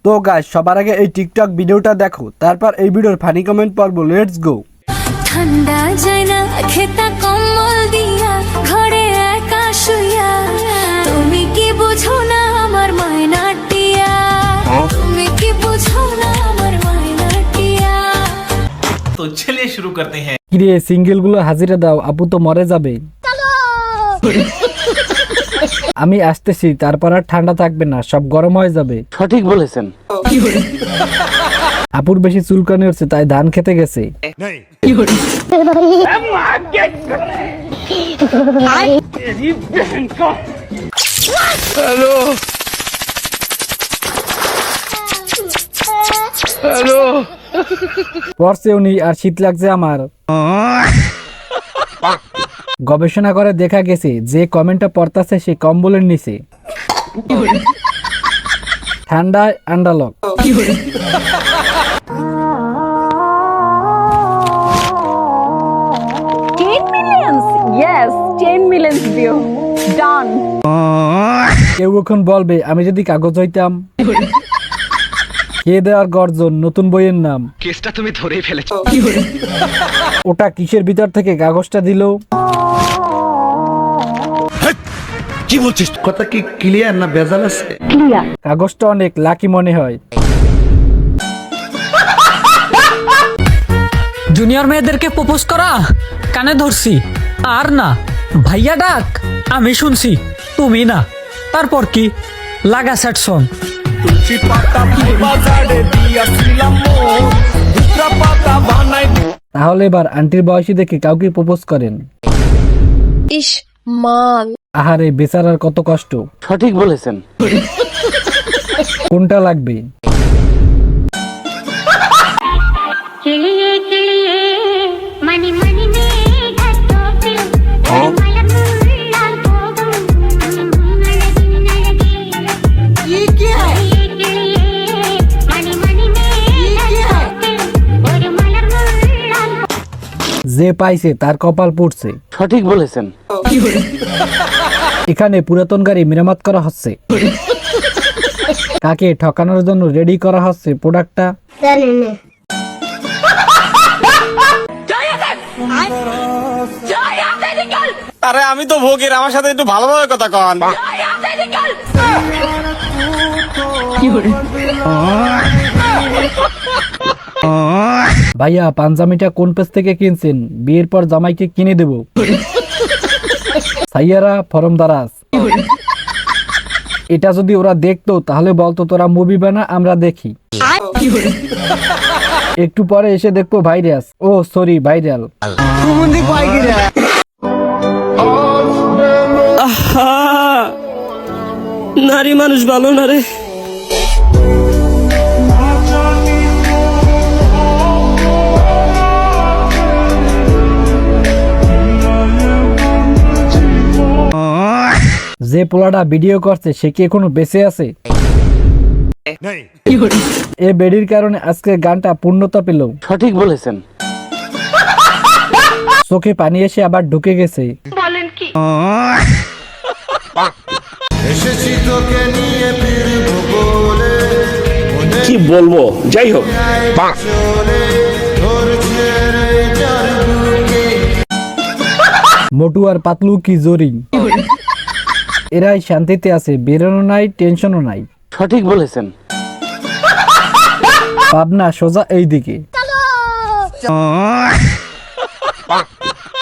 তো গাইস সবার আগে এই টিকটক ভিডিওটা দেখো, তারপর এই ভিডিওর ফানি কমেন্ট পড়বো। Let's go. ঠান্ডা যায় না খেতা কম্বল দিয়া ঘরে একা শুইয়া, তুমি কি বুঝো না আমার মায়নাটিয়া, তুমি কি বুঝো না আমার মায়নাটিয়া। तो चलिए शुरू करते हैं। কিরে সিঙ্গেল গুলো হাজিরা দাও, আপু তো মরে যাবে। আমি আসতেছি, তারপর আর ঠান্ডা থাকবে না, সব গরম হয়ে যাবে। সঠিক বলেছেন। আপুর বেশি চুলকানি হচ্ছে, তাই ধান খেতে গেছে। পড়ছে উনি, আর শীত লাগছে আমার। গবেষণা করে দেখা গেছে যে কমেন্টটা পড়তাছে সে কম্বলের নিচে। ঠান্ডায় আন্ডালক। 10 millions? Yes, 10 millions view. Done. কেউ এখন বলবে আমি যদি কাগজ হইতাম। কে দেওয়ার গর্জন, নতুন বইয়ের নাম। কেসটা তুমি ধরেই ফেলেছো। ওটা কিসের ভিতর থেকে কাগজটা দিল? কি বলছিস? কথা কি ক্লিয়ার না ভেজাল আছে? Clear. কাগজটা অনেক লাকি মনে হয়। জুনিয়র মেয়েদেরকে প্রপোজ করা কানে ধরছি, আর না ভাইয়া ডাক আমি শুনছি, তুমি না। তারপর কি লাগা স্যাড সং। তাহলে এবার আন্টির বয়সী দেখে কাউকে প্রপোজ করেন। ইস মাল। আহারে বেচারার কত কষ্ট। সঠিক বলেছেন। কোনটা লাগবে? किलिए किलिए मनी मनी में घटो फिर मलक लाल पोगम नलगी नलगी ये क्या है किलिए मनी मनी में घटो फिर मलक लाल। যে পাইছে তার কপাল পড়ছে। সঠিক বলেছেন। এখানে পুরাতন গাড়ি মেরামত করা হচ্ছে। কাকে ঠকানোর জন্য রেডি করা হচ্ছে প্রোডাক্টটা। আরে আমি তো ভোগের, আমার সাথে একটু ভালোভাবে কথা কন। ভাইয়া পাঞ্জামিটা কোন পেজ থেকে কিনছেন? বিয়ের পর জামাইকে কিনে দেব। সাইয়ারা ফরম দারাজ। এটা যদি ওরা দেখতো তাহলে বলতো তোরা মুভি বানা, আমরা দেখি। একটু পরে এসে দেখবো ভাইরাস, ও সরি ভাইরাল। নারী মানুষ ভালো না রে। যে পোলাটা ভিডিও করছে সে কি এখনো বেঁচে আছে? এ বেডির কারণে আজকে গানটা পূর্ণতা পেল। সঠিক বলেছেন। চোখে পানি এসে আবার ঢুকে গেছে। বলেন কি? কি বলবো, যাই হোক। মোটু আর পাতলু কি জোরি। এরাই শান্তিতে আছে, বেরোনো নাই, টেনশনও নাই। সঠিক বলেছেন। পাবনা সোজা এই দিকে।